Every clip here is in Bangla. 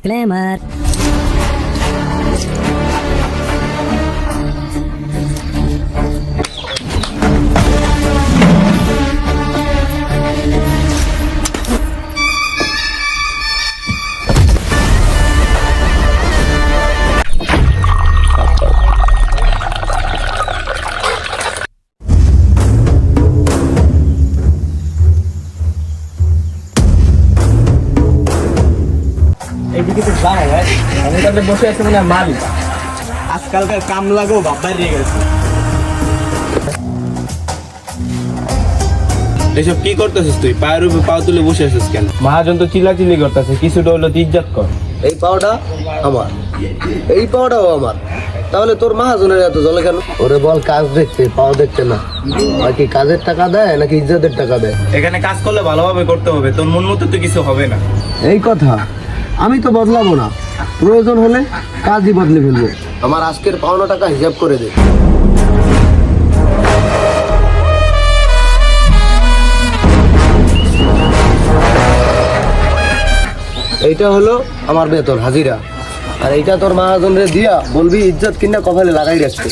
Disclaimer. এইদিকে তো যাও ভাই, আমি তাহলে বসে আছি মানে মালিক আজকালকার কাম লাগো বাপ্পাই দিয়ে গেছে। এসব কি করতেছিস তুই? পায়ের উপর পাও তুলে বসে আছিস কেন? মহাজন তো চিল্লাচিল্লি করতেছে, কিছুটা হলো তো ইজ্জত কর। এই পাওয়াটা আমার, এই পাওয়াটাও আমার, তাহলে তোর মাহাজনের এত জলে কেন? ওরে বল কাজ দেখতে, পাও দেখতে না। বাকি কাজের টাকা দেয় নাকি ইজ্জতের টাকা দেয়? এখানে কাজ করলে ভালোভাবে করতে হবে, তোর মন মতো তো কিছু হবে না। এই কথা আমি তো বদলাবো না, প্রয়োজন হলে কাজই বদলে ফেলবো। আমার আজকের পাওনা টাকা হিসাব করে দে। এইটা হলো আমার বেতন হাজিরা, আর এইটা তোর মহাজনরে দিয়া বলবি ইজ্জত কিনা কপালে লাগাই রাখতে।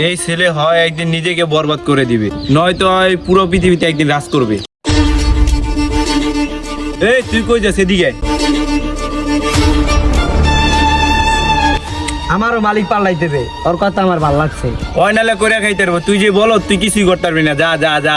এই ছেলে হয় একদিন নিজেকে বরবাদ করে দিবে, নয়তো হয় পুরো পৃথিবীতে একদিন রাজ করবে। এই তুই কই যাস? এদিকে আয়। আমারও মালিক পাল্লাইতে দে, ওর কথা আমার ভালো লাগছে। ওই নালে করে খাইতে পারবো, তুই যে বলো তুই কিছুই করতে পারবি না। যা যা যা।